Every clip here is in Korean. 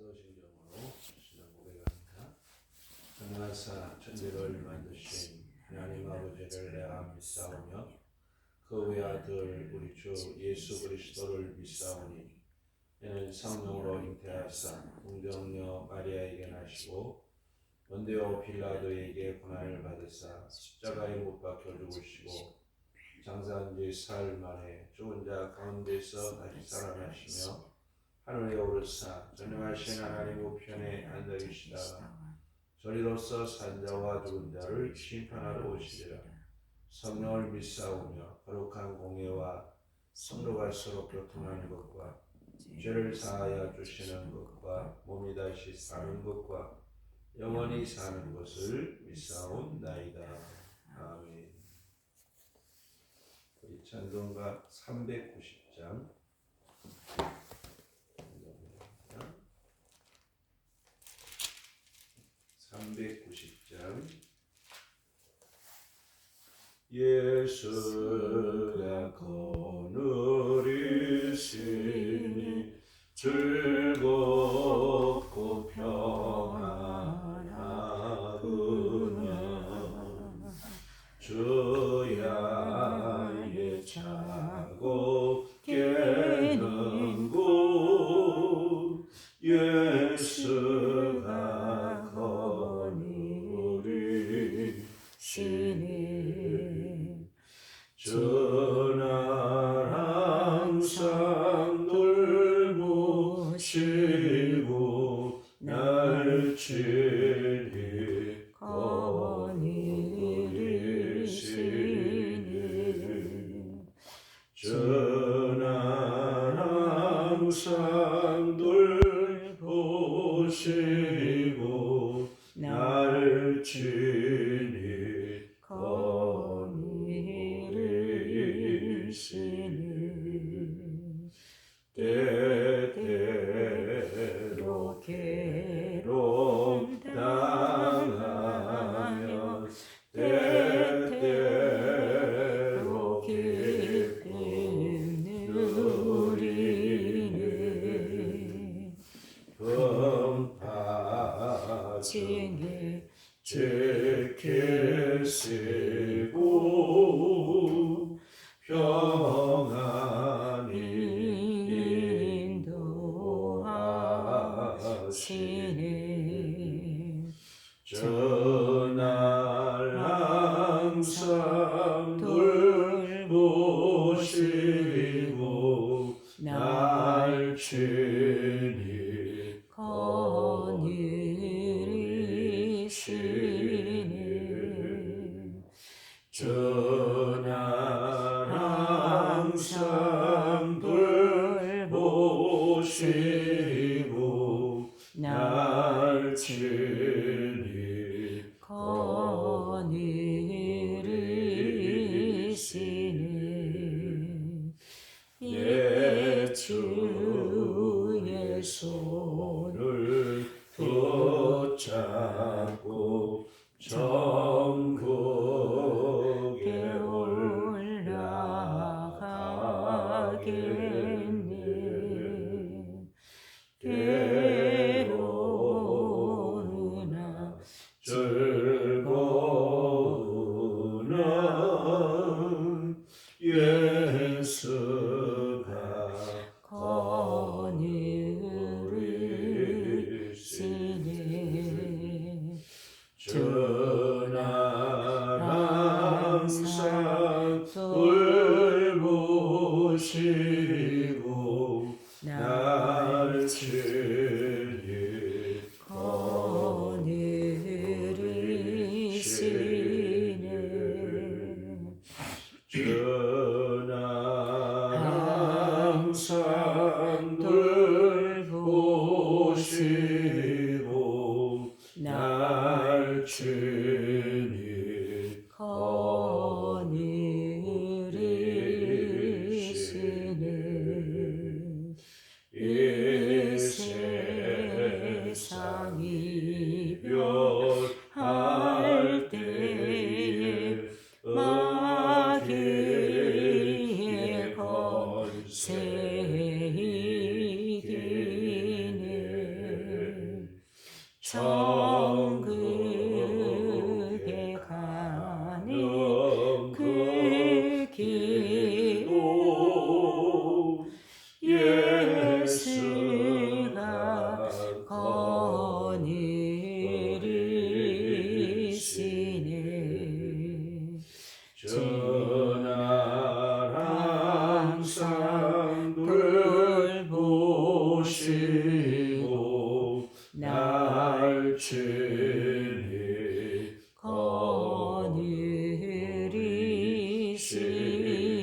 사도신경으로 신앙 고백합니다. 전능하사 천지를 만드신 하나님 아버지를 내가 믿사오며 그 외아들 우리 주 예수 그리스도를 믿사오니 이는 성령으로 잉태하사 동정녀 마리아에게 나시고 본디오 빌라도에게 고난을 받으사 십자가에 못 박혀 죽으시고 장사한 지 사흘 만에 죽은 자 가운데서 다시 살아나시며 하늘에 오르사 전능하신 하나님 우편에 앉아 계시다가 저리로서 산 자와 죽은 자를 심판하러 오시리라. 성령을 믿사오며 거룩한 공예와 성도가 서로 교통하는 것과 죄를 사하여 주시는 것과 몸이 다시 사는 것과 영원히 사는 것을 믿사옵나이다. 아멘. 우리 찬송가 390장 390장 예수가 거느리시니 즐겁고 평안하구나 주야의 차고 깨는 곳 예수가 거느리시니 주날 항상 돌보시고 날 친히 거느리시니 주날 항상 돌보시고 날 친히 거느리시니 때때로 괴로움 당하며 때때로 기쁨 누리니 금파징에 지키시고 평안히 인도하시니 전날 항상 돌보시고 날 친히 거느리시니 전날 항상 돌보시고 날 친히 거느리시니 내 주의 손을 붙잡고 천국에 올라가겠네. 괴로우나 즐거우나 예수가 거느리시니 전날 항상 돌보시고 날 친히 거느리시니 전날 항상 돌보시고 날 친히 거느리시니 이 세상 이별할 때에 마귀의 권세 이기네 천국에 가는 그 길도 예수가 거느리시네. 전날 항상 돌보시고 날 친히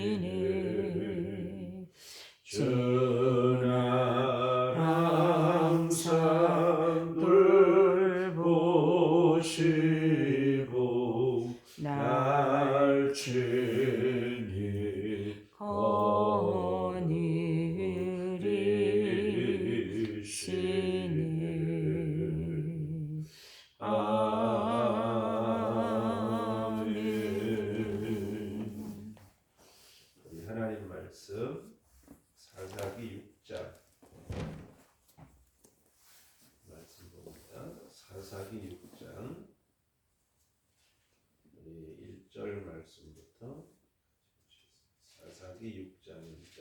거느리시네. 전날 항상 돌보시고 날 친히 거느리시네. 아멘. 우리 하나님 말씀 사사기 6장 말씀 봅니다. 사사기 6장 우리 1절 말씀부터 사사기 6장입니다.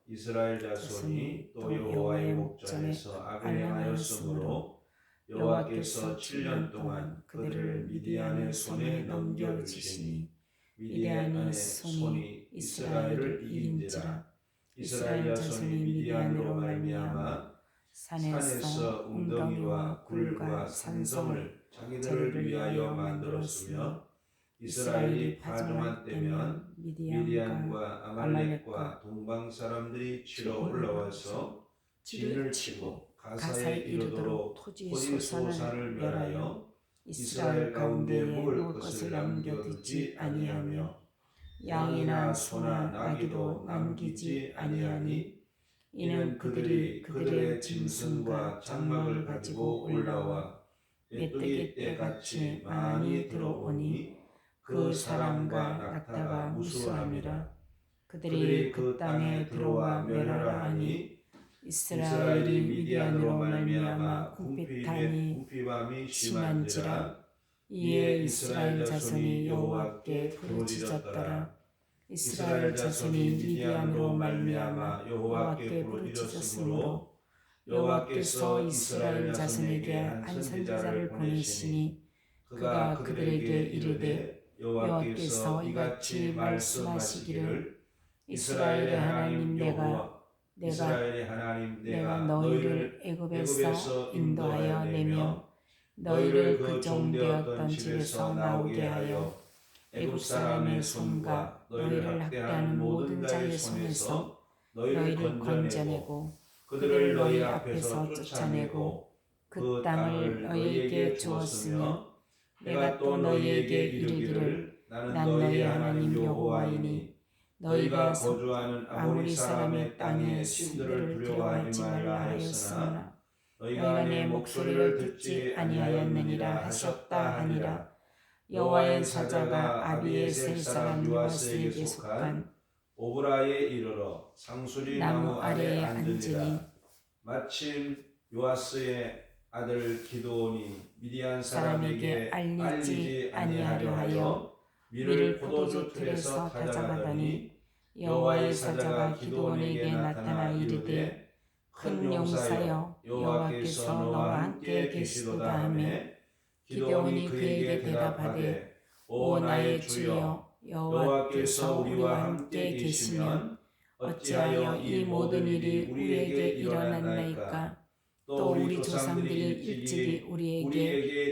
이스라엘 자손이 또 여호와의 목전에서 악을 행하였으므로 여호와께서 7년 동안 그들을 미디안의 손에 넘겨주시니 미디안의 손이 이스라엘을 이긴지라. 이스라엘 자손이 미디안으로 말미암아 산에서 웅덩이와 굴과 산성을 자기들을 위하여 만들었으며 이스라엘이 파주만 때면 미디안과 아말렉과 동방 사람들이 치러 올라와서 진을 치고 가사에 이르도록 토지 소산을 멸하여 이스라엘 가운데 먹을 것을 남겨두지 아니하며 양이나 소나 나귀도 남기지 아니하니 이는 그들이 그들의 짐승과 장막을 가지고 올라와 메뚜기 떼같이 많이 들어오니 그 사람과 낙타가 무수함이라. 그들이 그 땅에 들어와 멸하라 하니 이스라엘이 미디안으로 말미암아 궁핍함이 심한지라. 이에 이스라엘 자손이 여호와께 부르짖었더라. 이스라엘 자손이 미디안으로 말미암아 여호와께 부르짖었으므로 여호와께서 이스라엘 자손에게 한 선지자를 보내시니 그가 그들에게 이르되 여호와께서 이같이 말씀하시기를 이스라엘의 하나님 내가 너희를 애굽에서 인도하여 내며 너희를 그 종되었던 집에서 나오게 하여 애굽 사람의 손과 너희를 학대하는 모든 자의 손에서 너희를 건져내고 그들을 너희 앞에서 쫓아내고 그 땅을 너희에게 주었으며 내가 또 너희에게 이르기를 나는 너희의 하나님 여호와이니 너희가 거주하는 아모리 사람의 땅의 신들을 두려워하지 말라 하였으나 너희가 내 목소리를 듣지 아니하였느니라 하셨다 하니라. 여호와의 사자가 아비에셀 사람 요아스에게 속한 오브라에 이르러 상수리 나무 아래에 앉으니 마침 요아스의 아들 기드온이 미디안 사람에게 알리지 아니하려 하여 밀을 포도주 틀에서 가져가더니 여호와의 사자가 기드온에게 나타나 이르되 큰 용사여 여호와께서 너와 함께 계시도다 하며 기드온이 그에게 대답하되 오 나의 주여 여호와께서 우리와 함께 계시면 어찌하여 이 모든 일이 우리에게 일어났나이까. 또 우리 조상들이 일찍이 우리에게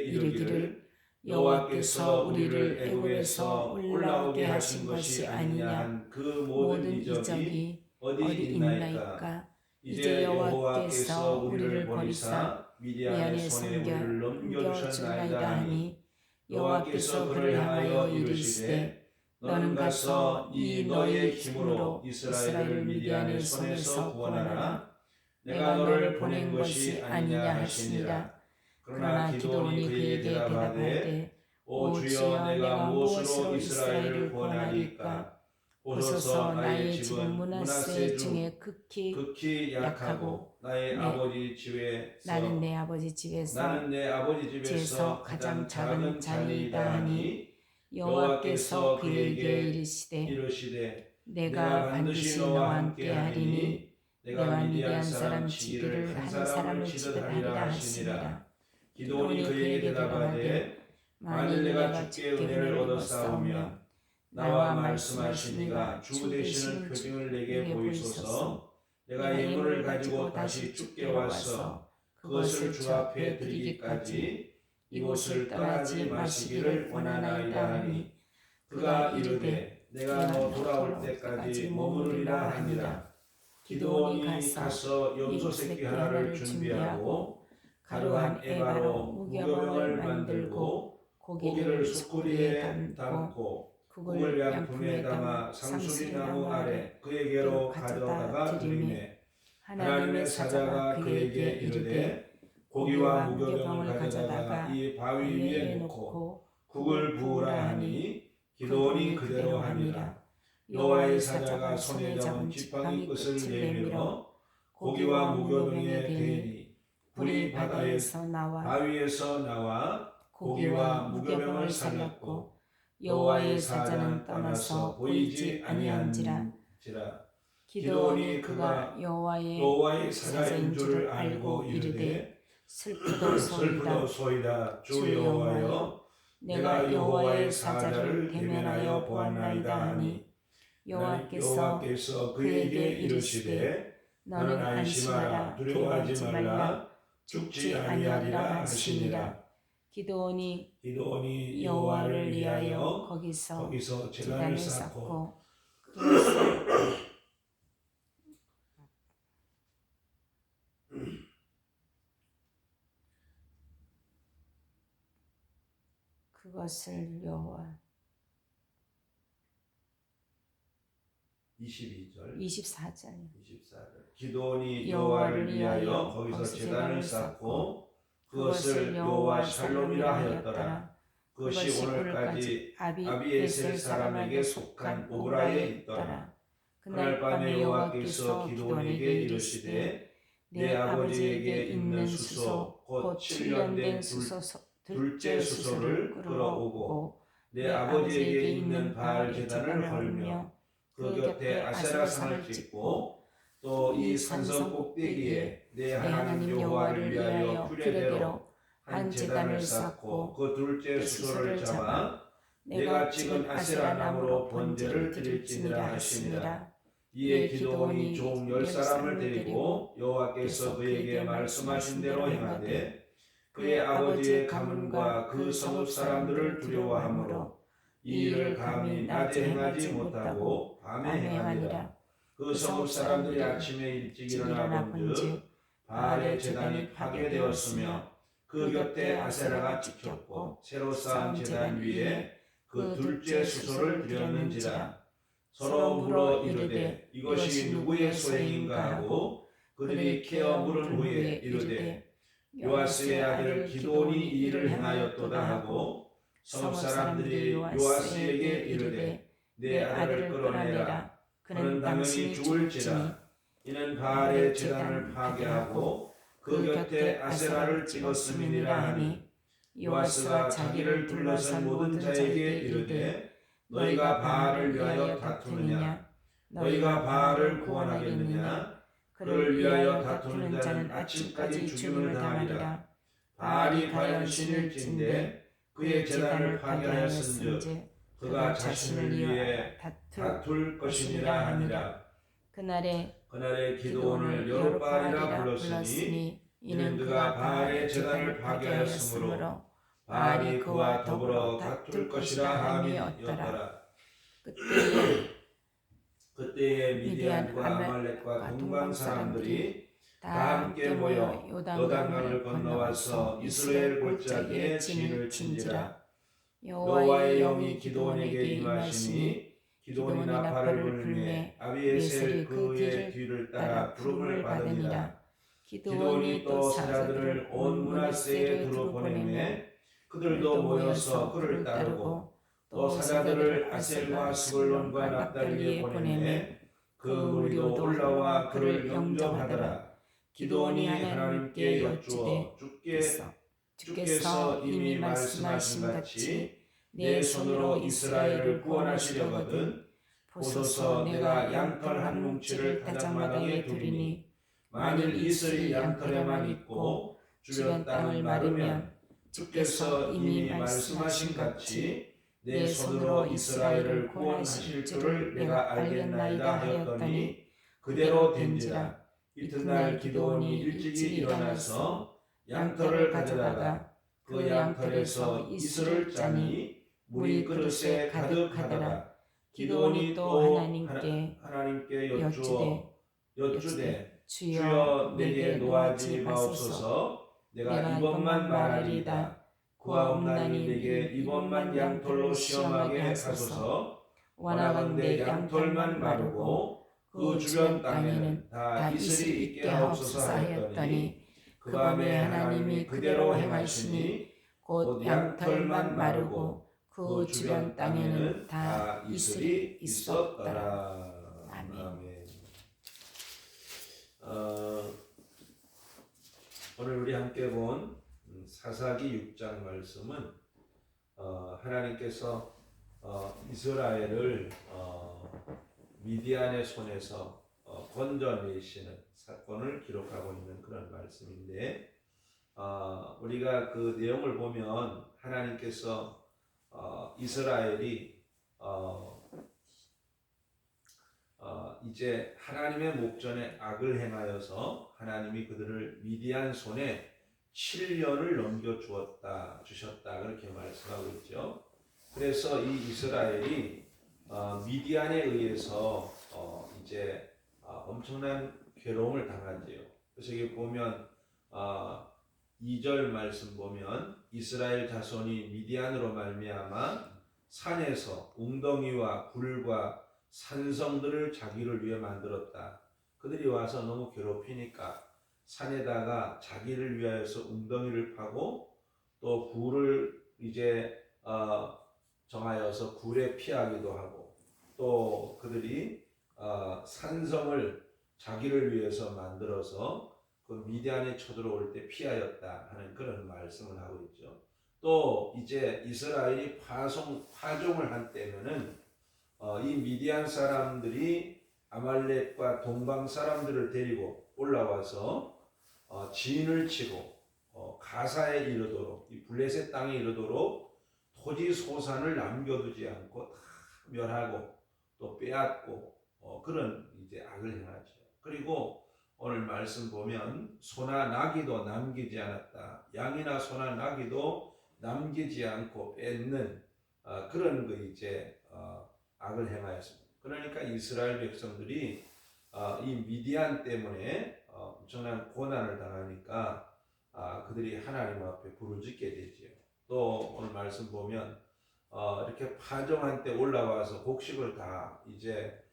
이르기를 여호와께서 우리를 애굽에서 올라오게 하신 것이 아니냐 한 그 모든 이적이 어디 있나이까. 이제 여호와께서 우리를 버리사 미디안의 손에 넘겨주나이다 하니 여호와께서 그를 향하여 이르시되 너는 가서 이 너의 힘으로 이스라엘을 미디안의 손에서 구원하라. 내가 너를 보낸 것이 아니냐 하시니라. 그러나 기드온이 그에게 대답하되 오 주여 내가 무엇으로 이스라엘을 구원하리까. 보소서 나의 집은 므낫세 중에 극히 약하고 나의 네, 아버지 집에서 나는 내 아버지 집에서 나는 내 아버지 집에서 가장 작은 자니이다 하니 여호와께서 그에게 이르시되 내가 반드시 너와 함께 하리니 내가 미디안 사람 치기를 한 사람을 치듯 하리라 하시니라. 기드온이 그에게 대답하되 만일 내가 주께 은혜를 얻었사오면 나와 말씀하시니가 주 되시는 표징을 내게 보이소서. 내가 예물을 가지고 다시 주께 와서 그것을 주 앞에 드리기까지 이곳을 떠나지 마시기를 원하나이다 하니 그가 이르되 내가 너 돌아올 때까지 머무르리라 하니라. 기드온이 가서 염소 새끼 하나를 준비하고 가루 한 에바로 무교병을 만들고 고기를 숯불에 담고 국을 양품에 담아 상수리나무 아래 그에게로 가져다가 드리매 하나님의 사자가 그에게 이르되 고기와 무교병을 가져다가 이 바위 위에 놓고 국을 부으라 하니 기드온이 그대로 하니라. 여호와의 사자가 손에 잡은 지팡이 끝을 내밀어 고기와 무교병에 대니 불이 바다에서 바위에서 나와 고기와 무교병을 살렸고 여호와의 사자는 떠나서 보이지 아니한지라. 기드온이 그가 여호와의 사자인 줄을 알고 이르되 슬프도소이다 주 여호와여 내가 여호와의 사자를 대면하여 보았나이다 하니 여호와께서 그에게 이르시되 너는 안심하라 두려워하지 말라 죽지 아니하리라 하시니라. 기드온이 여호와를 위하여 거기서 제단을 쌓고 그것을 여호와 24절 기드온이 여호와를 위하여 거기서 제단을 쌓고 그것을 여호와 샬롬이라 하였더라. 그것이 오늘까지 아비에셀 사람에게 속한 오브라에 있더라. 그날 밤에 여호와께서 기드온에게 이르시되 내 아버지에게 있는 수소 곧 7년 된 둘째 수소를 끌어오고 내 아버지에게 있는 바알 제단을 헐며 그 곁에 아세라상을 찍고 또 이 산성 꼭대기에 내 하나님 여호와를 위하여 규례대로 한 제단을 쌓고 그 둘째 수소를 잡아 내가 찍은 아세라 나무로 번제를 드릴지니라 하시니라. 이에 기드온이 종 10사람을 데리고 여호와께서 그에게 말씀하신 대로 행하되 그의 아버지의 가문과 그 성읍 사람들을 두려워하므로 이 일을 감히 낮에 행하지 못하고 밤에 행하니라. 그 성읍 사람들이 아침에 일찍 일어나 본즉 바알의 제단이 파괴되었으며 그 곁에 아세라가 찍혔고 새로 쌓은 제단 위에 그 둘째 수소를 드렸는지라. 서로 물어 이르되 이것이 누구의 소행인가 하고 그들이 캐어 물은 후에 이르되 요아스의 아들 기드온이 이 일을 행하였도다 하고 성읍 사람들이 요아스에게 이르되 내 아들을 끌어내라. 그는 당신이 죽을지라. 이는 바알의 제단을 파괴하고 그 곁에 아세라를 찍었음이니라 하니 요아스가 자기를 둘러싼 모든 자에게 이르되 너희가 바알을 위하여 다투느냐? 너희가 바알을 구원하겠느냐? 그를 위하여 다투는 자는 아침까지 죽임을 당하리라. 바알이 과연 신일진데 그의 제단을 파괴하였은즉 그가 자신을 위해 다툴 것이니라 하니라. 그날에 기드온을 여룻바알이라 불렀으니 이는 그가 바알의 제단을 파괴하였으므로 바알이 그와 더불어 다툴 것이라 함이었더라. 그때에 미디안과 아말렉과 동방 사람들이 다 함께 모여 요단강을 건너와서 이스라엘 골짜기에 진을 친지라. 여호와의 영이 기드온에게 임하시니 기드온이 나팔을 불매 아비에셀 그의 뒤를 따라 부름을 받으니라. 기드온이 또 사자들을 온 므낫세에 두루 보내매 그들도 모여서 그를 따르고 또 사자들을 아셀과 스불론과 납달리에 보내매 그 무리도 올라와 그를 영접하더라. 기드온이 하나님께 여쭈어 주께서 이미 말씀하신 같이 내 손으로 이스라엘을 구원하시려거든 보소서 내가 양털 한 뭉치를 가장마당에 두리니 만일 이슬이 양털에만 있고 주변 땅을 마르면 주께서 이미 말씀하신 같이 내 손으로 이스라엘을 구원하실 줄을 내가 알겠나이다 하였더니 그대로 된지라. 이튿날 기드온이 일찍이 일어나서 양털을 가져다가 그 양털에서 이슬을 짜니 물이 그릇에 가득하더라. 기드온이 또 하나님께 여쭈되 주여 내게 노하지 마옵소서. 내가 이번만 말하리이다. 구하옵나니 내게 이번만 양털로 시험하게 하소서. 원하건대 양털만 마르고 그 주변 땅에는 다 이슬이 있게 하옵소서 하였더니 그 밤에 하나님이 그대로 행하시니 곧 양털만 마르고 그 주변 땅에는 다 이슬이 있었더라. 아멘. 오늘 우리 함께 본 사사기 6장 말씀은 하나님께서 이스라엘을 미디안의 손에서 건져내시는 사건을 기록하고 있는 그런 말씀인데, 우리가 그 내용을 보면 하나님께서 이스라엘이 이제 하나님의 목전에 악을 행하여서 하나님이 그들을 미디안 손에 7년을 주셨다 그렇게 말씀하고 있죠. 그래서 이 이스라엘이 미디안에 의해서 이제 엄청난 괴로움을 당하지요. 그래서 여기 보면 2절 말씀 보면 이스라엘 자손이 미디안으로 말미암아 산에서 웅덩이와 굴과 산성들을 자기를 위해 만들었다. 그들이 와서 너무 괴롭히니까 산에다가 자기를 위하여서 웅덩이를 파고 또 굴을 이제 정하여서 굴에 피하기도 하고, 또 그들이 산성을 자기를 위해서 만들어서 그 미디안에 쳐들어올 때 피하였다 하는 그런 말씀을 하고 있죠. 또 이제 이스라엘이 파종을 한 때면은 이 미디안 사람들이 아말렉과 동방 사람들을 데리고 올라와서 진을 치고 가사에 이르도록, 이 블레셋 땅에 이르도록 토지 소산을 남겨두지 않고 다 멸하고 또 빼앗고 그런 이제 악을 행하죠. 그리고 오늘 말씀 보면 소나 나귀도 남기지 않았다. 양이나 소나 나귀도 남기지 않고 뺏는 그런 그 이제 악을 행하였습니다. 그러니까 이스라엘 백성들이 이 미디안 때문에 엄청난 고난을 당하니까 그들이 하나님 앞에 부르짖게 되지요. 또 오늘 말씀 보면 이렇게 파종한 때 올라와서 곡식을 다 이제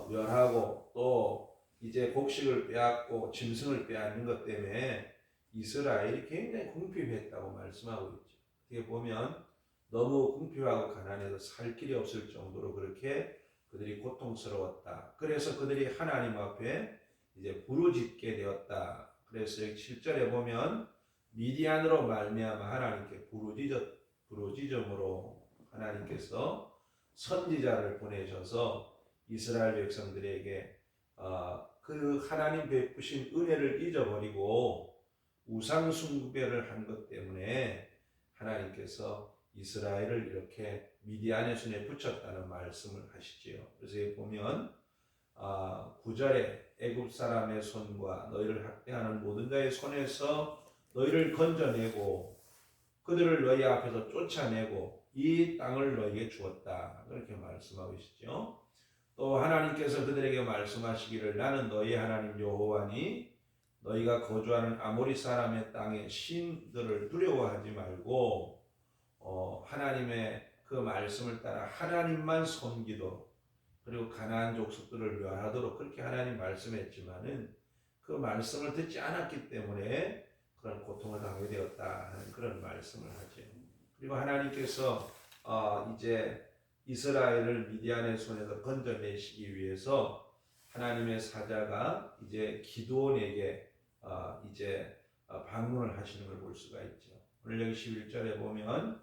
멸하고 또 이제 곡식을 빼앗고 짐승을 빼앗는 것 때문에 이스라엘이 굉장히 궁핍했다고 말씀하고 있죠. 어떻게 보면 너무 궁핍하고 가난해서 살 길이 없을 정도로 그렇게 그들이 고통스러웠다. 그래서 그들이 하나님 앞에 이제 부르짖게 되었다. 그래서 여기 7절에 보면 미디안으로 말미암아 하나님께 부르짖음으로 하나님께서 선지자를 보내셔서 이스라엘 백성들에게 그 하나님 베푸신 은혜를 잊어버리고 우상 숭배를 한 것 때문에 하나님께서 이스라엘을 이렇게 미디안의 손에 붙였다는 말씀을 하시지요. 그래서 여기 보면 9절에 애굽 사람의 손과 너희를 학대하는 모든 자의 손에서 너희를 건져내고 그들을 너희 앞에서 쫓아내고 이 땅을 너희에게 주었다. 그렇게 말씀하고 계시죠. 또 하나님께서 그들에게 말씀하시기를 나는 너희 하나님 여호와니 너희가 거주하는 아모리 사람의 땅의 신들을 두려워하지 말고 하나님의 그 말씀을 따라 하나님만 섬기도록 그리고 가나안 족속들을 멸하도록 그렇게 하나님 말씀했지만은 그 말씀을 듣지 않았기 때문에 그런 고통을 당하게 되었다 하는 그런 말씀을 하죠. 그리고 하나님께서 이제 이스라엘을 미디안의 손에서 건져내시기 위해서 하나님의 사자가 이제 기드온에게 이제 방문을 하시는 걸 볼 수가 있죠. 오늘 여기 11절에 보면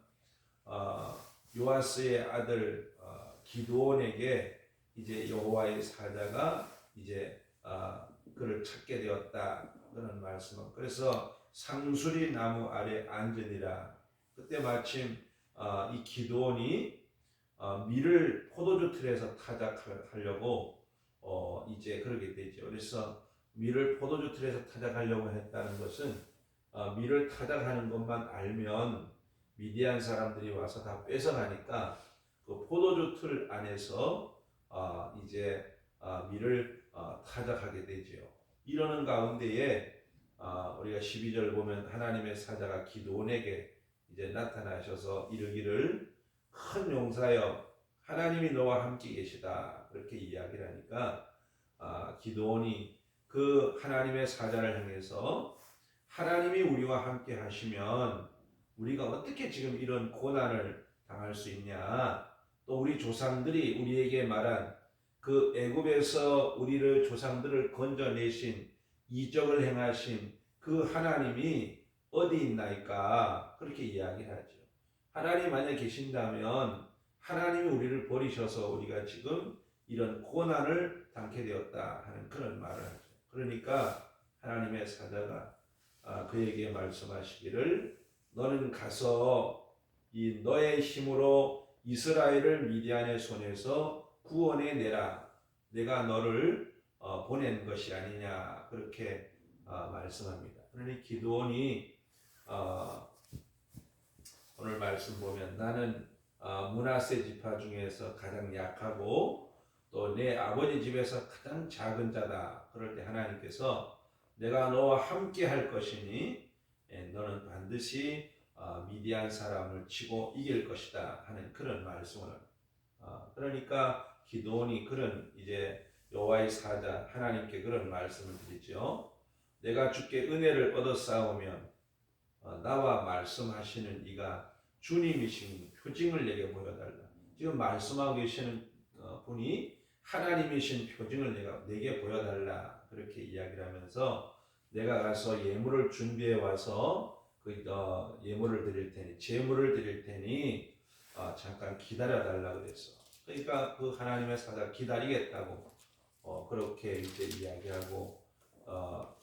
요아스의 아들 기드온에게 이제 여호와의 사자가 이제 그를 찾게 되었다 그런 말씀은, 그래서 상수리 나무 아래 앉으니라. 그때 마침 이 기드온이 밀을 포도주 틀에서 타작하려고 이제 그러게 되죠. 그래서 밀을 포도주 틀에서 타작하려고 했다는 것은 밀을 타작하는 것만 알면 미디안 사람들이 와서 다 뺏어가니까 그 포도주 틀 안에서 이제 밀을 타작하게 되죠. 이러는 가운데에 우리가 12절 보면 하나님의 사자가 기드온에게 이제 나타나셔서 이르기를 큰 용사여 하나님이 너와 함께 계시다 그렇게 이야기를 하니까 기드온이 그 하나님의 사자를 향해서 하나님이 우리와 함께 하시면 우리가 어떻게 지금 이런 고난을 당할 수 있냐, 또 우리 조상들이 우리에게 말한 그 애굽에서 우리를 조상들을 건져내신 이적을 행하신 그 하나님이 어디 있나이까 그렇게 이야기를 하죠. 하나님 만약 계신다면 하나님이 우리를 버리셔서 우리가 지금 이런 고난을 당게 되었다 하는 그런 말을 하죠. 그러니까 하나님의 사자가 그에게 말씀하시기를 너는 가서 이 너의 힘으로 이스라엘을 미디안의 손에서 구원해 내라. 내가 너를 보낸 것이 아니냐 그렇게 말씀합니다. 그러니 기드온이 오늘 말씀 보면 나는 므낫세 지파 중에서 가장 약하고 또 내 아버지 집에서 가장 작은 자다. 그럴 때 하나님께서 내가 너와 함께 할 것이니 너는 반드시 미디안 사람을 치고 이길 것이다 하는 그런 말씀을 그러니까 기드온이 그런 이제 여호와의 사자 하나님께 그런 말씀을 드리죠. 내가 주께 은혜를 얻었사오면 나와 말씀하시는 이가 주님이신 표징을 내게 보여달라. 지금 말씀하고 계시는 분이 하나님이신 표징을 내게 보여달라 그렇게 이야기를 하면서 내가 가서 예물을 준비해 와서 그 예물을 드릴 테니 제물을 드릴 테니 잠깐 기다려 달라 그랬어. 그러니까 그 하나님의 사자 기다리겠다고 그렇게 이제 이야기하고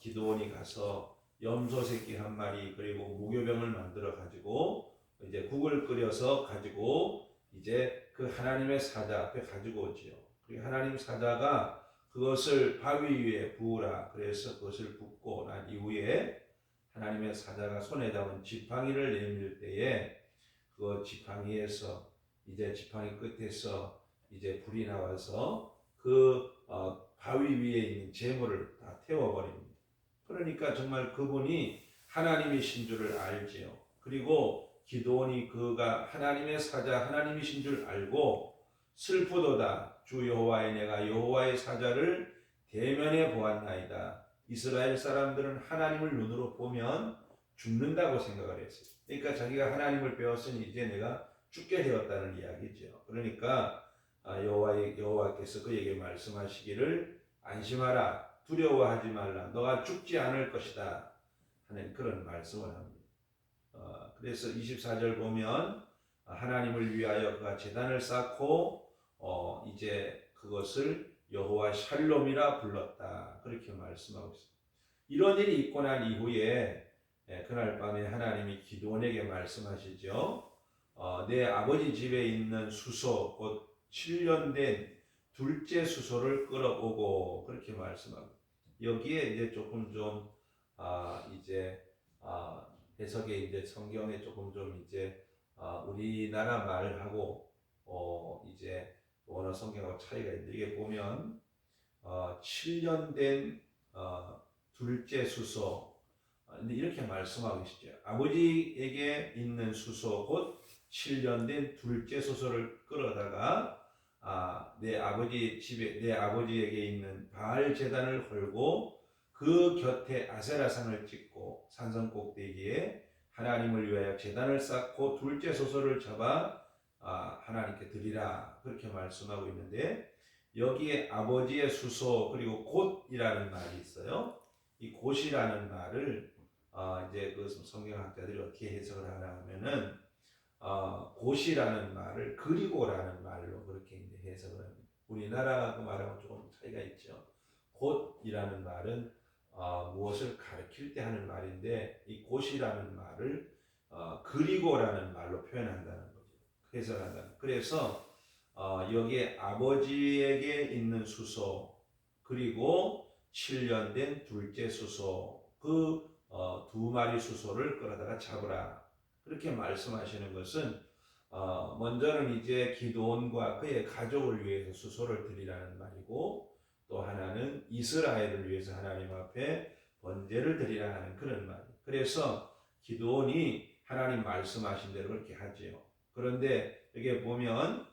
기드온이 가서 염소 새끼 한 마리 그리고 무교병을 만들어 가지고 이제 국을 끓여서 가지고 이제 그 하나님의 사자 앞에 가지고 오지요. 그리고 하나님 사자가 그것을 바위 위에 부으라 그래서 그것을 붓고 난 이후에 하나님의 사자가 손에 잡은 지팡이를 내밀 때에 그 지팡이에서 이제 지팡이 끝에서 이제 불이 나와서 그 바위 위에 있는 재물을 다 태워버립니다. 그러니까 정말 그분이 하나님이신 줄을 알지요. 그리고 기드온이 그가 하나님의 사자 하나님이신 줄 알고 슬프도다 주 여호와의 내가 여호와의 사자를 대면에 보았나이다. 이스라엘 사람들은 하나님을 눈으로 보면 죽는다고 생각을 했어요. 그러니까 자기가 하나님을 배웠으니 이제 내가 죽게 되었다는 이야기죠. 그러니까 여호와께서 그에게 말씀하시기를 안심하라 두려워하지 말라 너가 죽지 않을 것이다 하는 그런 말씀을 합니다. 그래서 24절 보면 하나님을 위하여 그가 제단을 쌓고 이제 그것을 여호와 샬롬이라 불렀다 그렇게 말씀하고 있습니다. 이런 일이 있고 난 이후에 그날 밤에 하나님이 기드온에게 말씀하시죠. 내 아버지 집에 있는 수소 곧 7년 된 둘째 수소를 끌어오고 그렇게 말씀합니다. 여기에 이제 조금 좀 이제 해석에 이제 성경에 조금 좀 이제 우리나라 말하고 이제 원어 성경하고 차이가 있는데 이게 보면 7년 된 둘째 수소 근데 이렇게 말씀하고 계시죠. 아버지에게 있는 수소 곧 7년 된 둘째 수소를 끌어다가 내 아버지 집에 내 아버지에게 있는 바알 제단을 헐고 그 곁에 아세라상을 찍고 산성 꼭대기에 하나님을 위하여 제단을 쌓고 둘째 소설을 잡아 하나님께 드리라 그렇게 말씀하고 있는데 여기에 아버지의 수소 그리고 곧이라는 말이 있어요. 이 곧이라는 말을 이제 그 성경학자들이 어떻게 해석을 하나 하면은 곧이라는 말을 그리고라는 말로 그렇게 이제 해석을 합니다. 우리나라 그 말하고 조금 차이가 있죠. 곧이라는 말은 무엇을 가르칠 때 하는 말인데 이 곧이라는 말을 그리고라는 말로 표현한다는 거죠. 해석한다는. 그래서 여기에 아버지에게 있는 수소 그리고 7년 된 둘째 수소 그 두 마리 수소를 끌어다가 잡으라 그렇게 말씀하시는 것은 먼저는 이제 기드온과 그의 가족을 위해서 수소를 드리라는 말이고 또 하나는 이스라엘을 위해서 하나님 앞에 번제를 드리라는 그런 말이에요. 그래서 기드온이 하나님 말씀하신 대로 그렇게 하지요. 그런데 여기 보면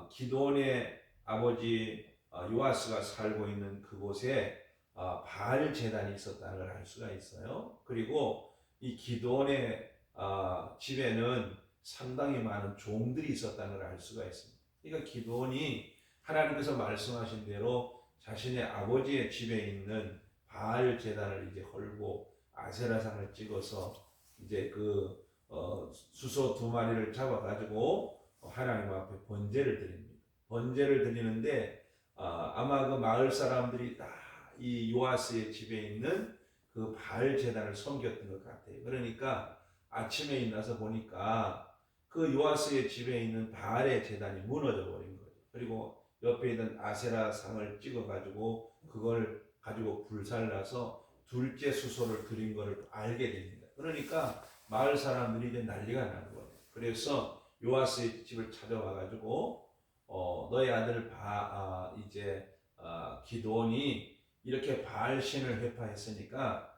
기드온의 아버지 요아스가 살고 있는 그곳에 바알 제단이 있었다는 걸 알 수가 있어요. 그리고 이 기드온의 집에는 상당히 많은 종들이 있었다는 걸 알 수가 있습니다. 그러니까 기드온이 하나님께서 말씀하신 대로 자신의 아버지의 집에 있는 바알 제단을 이제 헐고 아세라상을 찍어서 이제 그 수소 두 마리를 잡아가지고 하나님 앞에 번제를 드립니다. 번제를 드리는데 아마 그 마을 사람들이 다 이 요아스의 집에 있는 그 바알 제단을 섬겼던 것 같아요. 그러니까 아침에 일어나서 보니까 그 요아스의 집에 있는 바알의 제단이 무너져 버린 거죠. 그리고 옆에 있는 아세라 상을 찍어가지고 그걸 가지고 불살라서 둘째 수소를 드린 것을 알게 됩니다. 그러니까 마을 사람들이 이제 난리가 나는 거예요. 그래서 요아스의 집을 찾아와가지고 너희 아들 기드온이 이렇게 바알 신을 회파했으니까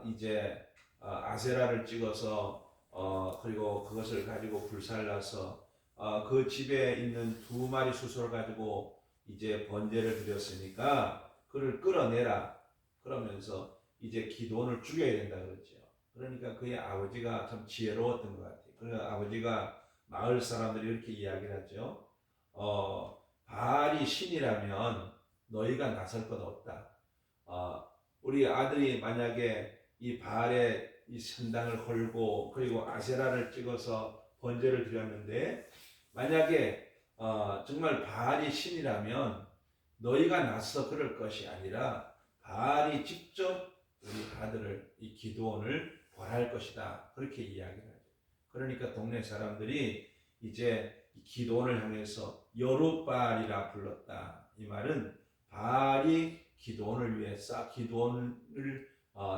이제 아세라를 찍어서 그리고 그것을 가지고 불살라서 그 집에 있는 두 마리 수소를 가지고 이제 번제를 드렸으니까 그를 끌어내라 그러면서 이제 기드온을 죽여야 된다 그랬죠. 그러니까 그의 아버지가 참 지혜로웠던 것 같아요. 그러니까 아버지가 마을 사람들이 이렇게 이야기를 하죠. 바알이 신이라면 너희가 나설 것 없다. 우리 아들이 만약에 이 바알의 이 선당을 헐고 그리고 아세라를 찍어서 번제를 드렸는데 만약에 정말 바알이 신이라면 너희가 나서 그럴 것이 아니라 바알이 직접 우리 아들을 이 기드온을 벌할 것이다 그렇게 이야기를 하죠. 그러니까 동네 사람들이 이제 기드온을 향해서 여룻바알이라 불렀다. 이 말은 바알이 기드온을 위해서 기드온을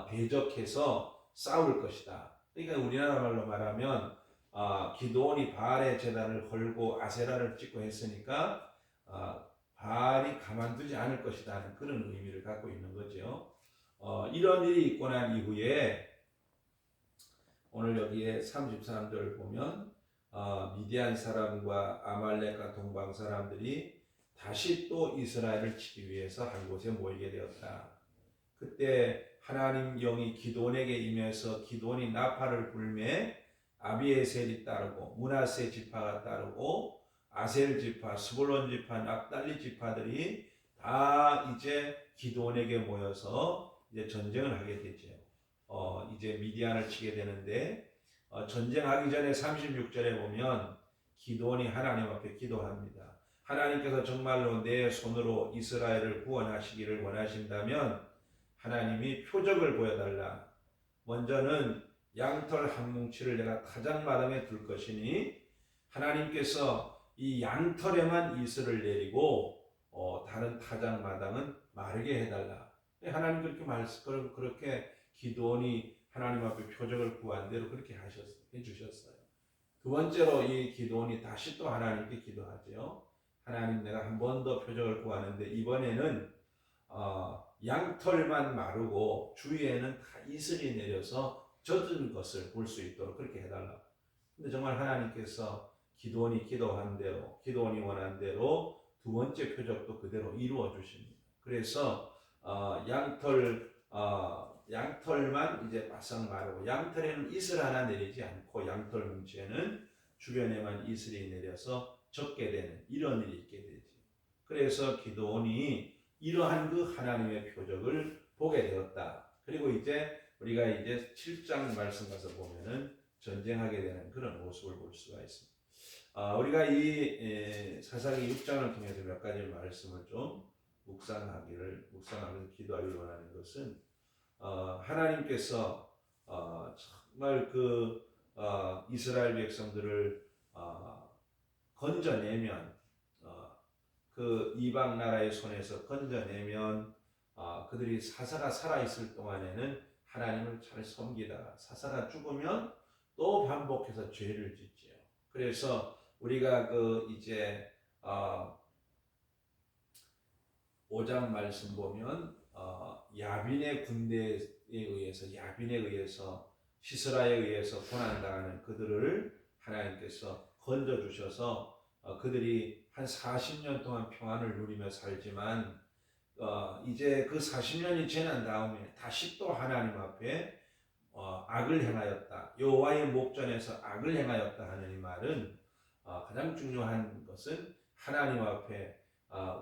대적해서 싸울 것이다. 그러니까 우리나라 말로 말하면 기드온이 바알의 제단을 헐고 아세라를 찍고 했으니까 바알이 가만두지 않을 것이다. 그런 의미를 갖고 있는 거죠. 이런 일이 있고 난 이후에 오늘 여기에 33절 보면 미디안 사람과 아말렉과 동방 사람들이 다시 또 이스라엘을 치기 위해서 한 곳에 모이게 되었다. 그때 하나님 영이 기드온에게 임해서 기드온이 나팔을 불매 아비에셀이 따르고 므낫세 지파가 따르고 아셀 지파, 스불론 지파, 납달리 지파들이 다 이제 기드온에게 모여서 이제 전쟁을 하게 되죠. 이제 미디안을 치게 되는데 전쟁하기 전에 36절에 보면 기드온이 하나님 앞에 기도합니다. 하나님께서 정말로 내 손으로 이스라엘을 구원하시기를 원하신다면 하나님이 표적을 보여달라. 먼저는 양털 한 뭉치를 내가 타작마당에 둘 것이니 하나님께서 이 양털에만 이슬을 내리고 다른 타작마당은 마르게 해달라. 하나님 그렇게 기드온이 하나님 앞에 표적을 구한 대로 그렇게 해주셨어요. 두 번째로 이 기드온이 다시 또 하나님께 기도하죠. 하나님 내가 한 번 더 표적을 구하는데 이번에는 양털만 마르고 주위에는 다 이슬이 내려서 젖은 것을 볼 수 있도록 그렇게 해달라. 근데 정말 하나님께서 기드온이 기도한 대로 기드온이 원한 대로 두 번째 표적도 그대로 이루어 주십니다. 그래서 양털만 이제 바싹 마르고 양털에는 이슬 하나 내리지 않고 양털 뭉치에는 주변에만 이슬이 내려서 적게 되는 이런 일이 있게 되지. 그래서 기드온이 이러한 그 하나님의 표적을 보게 되었다. 그리고 이제 우리가 이제 7장 말씀 가서 보면은 전쟁하게 되는 그런 모습을 볼 수가 있습니다. 우리가 이 사사기 6장을 통해서 몇 가지 말씀을 좀 묵상하면서 기도하기를 원하는 것은 하나님께서 정말 이스라엘 백성들을 건져내면 그 이방 나라의 손에서 건져내면 그들이 사사가 살아있을 동안에는 하나님을 잘 섬기다가 사사가 죽으면 또 반복해서 죄를 짓지요. 그래서 우리가 이제 5장 말씀 보면 야빈의 군대에 의해서 시스라에 의해서 고난당하는 그들을 하나님께서 건져주셔서 그들이 한 40년 동안 평안을 누리며 살지만 이제 그 40년이 지난 다음에 다시 또 하나님 앞에 악을 행하였다. 여호와의 목전에서 악을 행하였다 하는 이 말은 가장 중요한 것은 하나님 앞에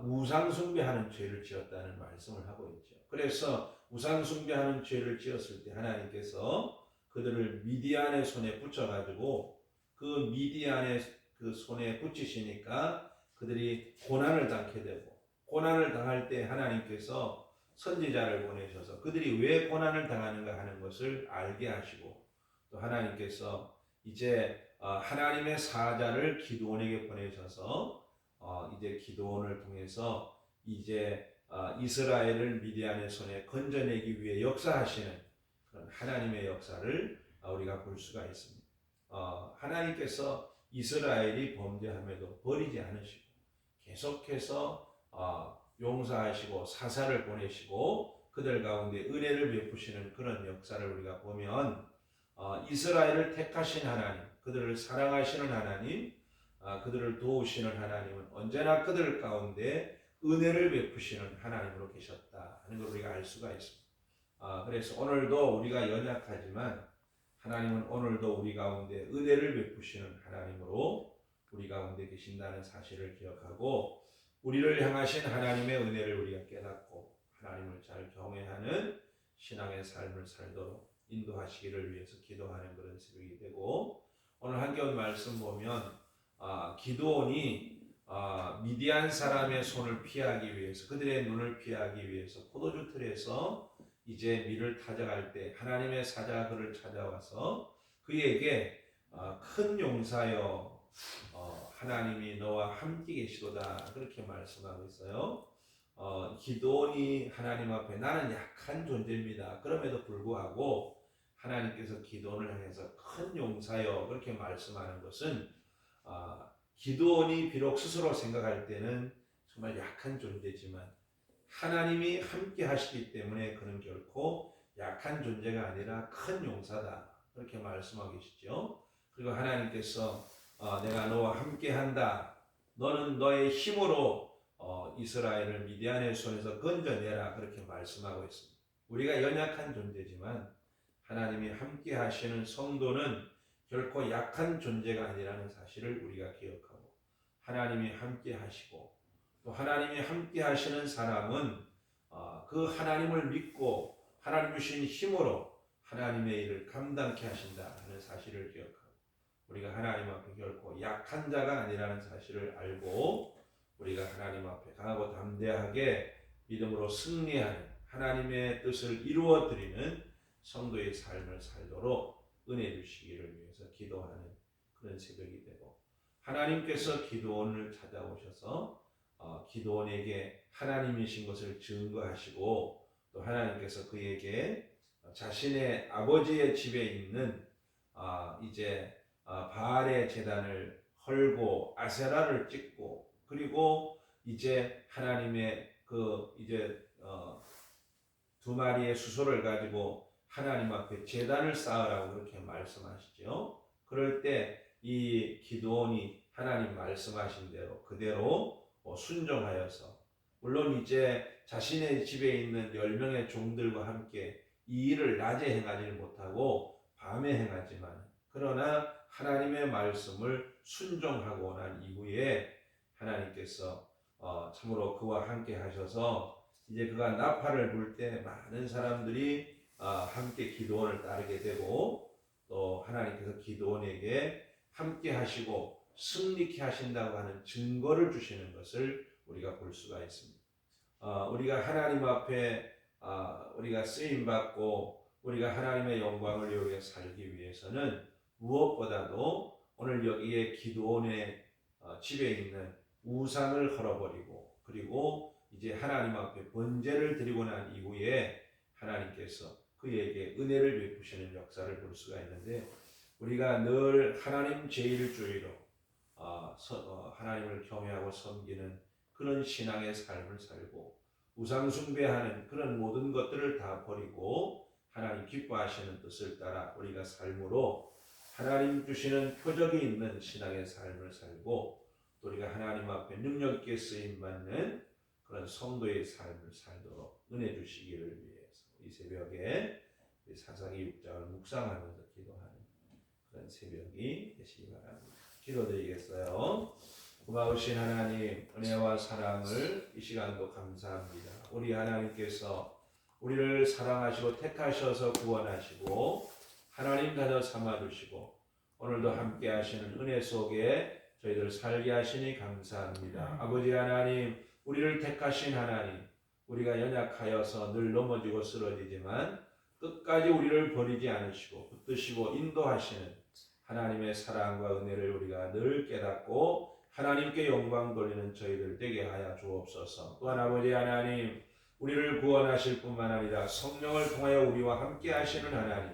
우상 숭배하는 죄를 지었다는 말씀을 하고 있죠. 그래서 우상 숭배하는 죄를 지었을 때 하나님께서 그들을 미디안의 손에 붙여가지고 그 미디안의 그 손에 붙이시니까 그들이 고난을 당게 되고 고난을 당할 때 하나님께서 선지자를 보내셔서 그들이 왜 고난을 당하는가 하는 것을 알게 하시고 또 하나님께서 이제 하나님의 사자를 기드온에게 보내셔서 이제 기드온을 통해서 이제 이스라엘을 미디안의 손에 건져내기 위해 역사하시는 그런 하나님의 역사를 우리가 볼 수가 있습니다. 하나님께서 이스라엘이 범죄함에도 버리지 않으시고 계속해서 용서하시고 사사를 보내시고 그들 가운데 은혜를 베푸시는 그런 역사를 우리가 보면 이스라엘을 택하신 하나님, 그들을 사랑하시는 하나님, 그들을 도우시는 하나님은 언제나 그들 가운데 은혜를 베푸시는 하나님으로 계셨다 하는 걸 우리가 알 수가 있습니다. 그래서 오늘도 우리가 연약하지만 하나님은 오늘도 우리 가운데 은혜를 베푸시는 하나님으로 우리 가운데 계신다는 사실을 기억하고 우리를 향하신 하나님의 은혜를 우리가 깨닫고 하나님을 잘 경외하는 신앙의 삶을 살도록 인도하시기를 위해서 기도하는 그런 새벽이 되고 오늘 한겨울 말씀 보면 기드온이 미디안 사람의 손을 피하기 위해서 그들의 눈을 피하기 위해서 포도주 틀에서 이제 밀을 타져갈 때 하나님의 사자가 그를 찾아와서 그에게 큰 용사여 하나님이 너와 함께 계시도다 그렇게 말씀하고 있어요. 기드온이 하나님 앞에 나는 약한 존재입니다. 그럼에도 불구하고 하나님께서 기드온을 향해서 큰 용사여 그렇게 말씀하는 것은 기드온이 비록 스스로 생각할 때는 정말 약한 존재지만 하나님이 함께 하시기 때문에 그는 결코 약한 존재가 아니라 큰 용사다 그렇게 말씀하고 계시죠. 그리고 하나님께서 내가 너와 함께 한다. 너는 너의 힘으로 이스라엘을 미디안의 손에서 건져내라 그렇게 말씀하고 있습니다. 우리가 연약한 존재지만 하나님이 함께 하시는 성도는 결코 약한 존재가 아니라는 사실을 우리가 기억하고 하나님이 함께 하시고 또 하나님이 함께 하시는 사람은 그 하나님을 믿고 하나님 주신 힘으로 하나님의 일을 감당케 하신다 하는 사실을 기억하고 우리가 하나님 앞에 결코 약한 자가 아니라는 사실을 알고 우리가 하나님 앞에 강하고 담대하게 믿음으로 승리하는 하나님의 뜻을 이루어 드리는 성도의 삶을 살도록 은혜 주시기를 위해서 기도하는 그런 새벽이 되고 하나님께서 기드온을 찾아오셔서 기드온에게 하나님이신 것을 증거하시고 또 하나님께서 그에게 자신의 아버지의 집에 있는 이제 바알의 제단을 헐고 아세라를 찍고 그리고 이제 하나님의 이제 두 마리의 수소를 가지고 하나님 앞에 제단을 쌓으라고 그렇게 말씀하시죠. 그럴 때 이 기드온이 하나님 말씀하신 대로 그대로 순종하여서 물론 이제 자신의 집에 있는 10명의 종들과 함께 이 일을 낮에 행하지 못하고 밤에 행하지만 그러나 하나님의 말씀을 순종하고 난 이후에 하나님께서 참으로 그와 함께 하셔서 이제 그가 나팔을 불 때 많은 사람들이 함께 기드온을 따르게 되고 또 하나님께서 기드온에게 함께 하시고 승리케 하신다고 하는 증거를 주시는 것을 우리가 볼 수가 있습니다. 우리가 하나님 앞에 우리가 쓰임 받고 우리가 하나님의 영광을 위해 살기 위해서는 무엇보다도 오늘 여기에 기드온의 집에 있는 우상을 헐어버리고 그리고 이제 하나님 앞에 번제를 드리고 난 이후에 하나님께서 그에게 은혜를 베푸시는 역사를 볼 수가 있는데 우리가 늘 하나님 제1주의로 하나님을 경외하고 섬기는 그런 신앙의 삶을 살고 우상 숭배하는 그런 모든 것들을 다 버리고 하나님 기뻐하시는 뜻을 따라 우리가 삶으로 하나님 주시는 표적이 있는 신앙의 삶을 살고 또 우리가 하나님 앞에 능력 있게 쓰임 받는 그런 성도의 삶을 살도록 은혜 주시기를 위해서 이 새벽에 사사기 6장을 묵상하면서 기도하는 그런 새벽이 되시기 바랍니다. 기도드리겠어요. 고마우신 하나님, 은혜와 사랑을 이 시간도 감사합니다. 우리 하나님께서 우리를 사랑하시고 택하셔서 구원하시고 하나님 다져 삼아주시고 오늘도 함께 하시는 은혜 속에 저희들 살게 하시니 감사합니다. 아버지 하나님, 우리를 택하신 하나님, 우리가 연약하여서 늘 넘어지고 쓰러지지만 끝까지 우리를 버리지 않으시고 붙드시고 인도하시는 하나님의 사랑과 은혜를 우리가 늘 깨닫고 하나님께 영광 돌리는 저희들 되게 하여 주옵소서. 또한 아버지 하나님, 우리를 구원하실 뿐만 아니라 성령을 통하여 우리와 함께 하시는 하나님,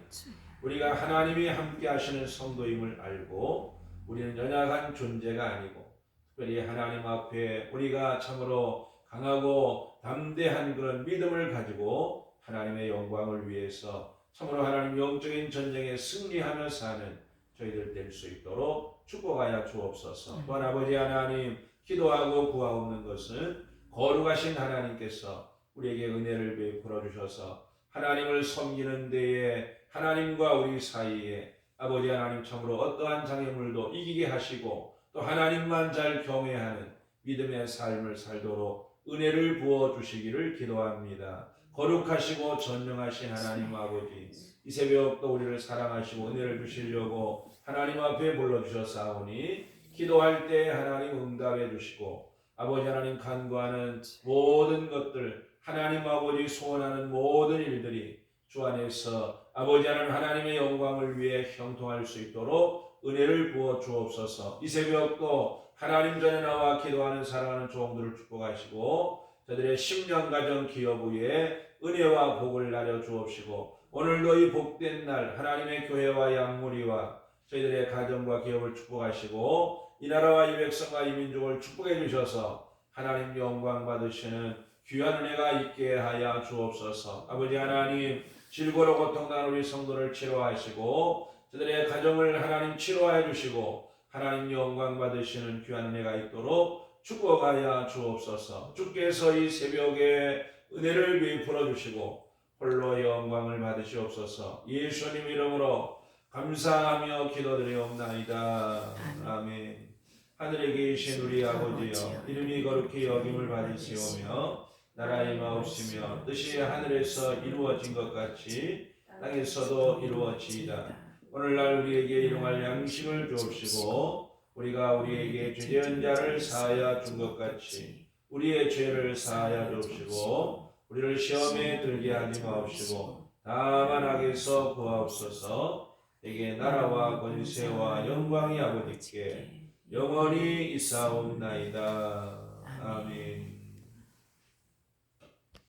우리가 하나님이 함께 하시는 성도임을 알고 우리는 연약한 존재가 아니고 특별히 하나님 앞에 우리가 참으로 강하고 담대한 그런 믿음을 가지고 하나님의 영광을 위해서 참으로 하나님 영적인 전쟁에 승리하며 사는 저희들 될 수 있도록 축복하여 주옵소서. 또한 아버지 하나님, 기도하고 구하옵는 것은 거룩하신 하나님께서 우리에게 은혜를 베풀어 주셔서 하나님을 섬기는 데에 하나님과 우리 사이에 아버지 하나님 참으로 어떠한 장애물도 이기게 하시고 또 하나님만 잘 경외하는 믿음의 삶을 살도록 은혜를 부어 주시기를 기도합니다. 거룩하시고 전능하신 하나님 아버지, 이 새벽도 우리를 사랑하시고 은혜를 주시려고 하나님 앞에 불러주셨사오니 기도할 때 하나님 응답해 주시고 아버지 하나님 간구하는 모든 것들 하나님 아버지 소원하는 모든 일들이 주 안에서 아버지 하나님의 영광을 위해 형통할 수 있도록 은혜를 부어 주옵소서. 이 새벽도 하나님 전에 나와 기도하는 사랑하는 종들을 축복하시고 저들의 10년 가정 기업 위에 은혜와 복을 나려 주옵시고 오늘도 이 복된 날 하나님의 교회와 양무리와 저희들의 가정과 기업을 축복하시고 이 나라와 이 백성과 이 민족을 축복해 주셔서 하나님 영광 받으시는 귀한 은혜가 있게 하여 주옵소서. 아버지 하나님, 질고로 고통당하는 우리 성도를 치료하시고 저들의 가정을 하나님 치료하여 주시고 하나님 영광 받으시는 귀한 은혜가 있도록 축복하여 주옵소서. 주께서 이 새벽에 은혜를 베풀어 주시고 홀로 영광을 받으시옵소서. 예수님 이름으로 감사하며 기도드리옵나이다. 아멘. 하늘에 계신 우리 아버지여, 이름이 거룩히 여김을 받으시오며 나라의 마옵시며 뜻이 하늘에서 이루어진 것 같이 땅에서도 이루어지이다. 오늘날 우리에게 일용할 양식을 주옵시고 우리가 우리에게 죄지은 자를 사하여 준 것 같이 우리의 죄를 사하여 주옵시고 우리를 시험에 들게 하지 마옵시고 다만 악에서 구하옵소서. 내게 나라와 권세와 영광이 아버지께 영원히 있사옵나이다. 아멘.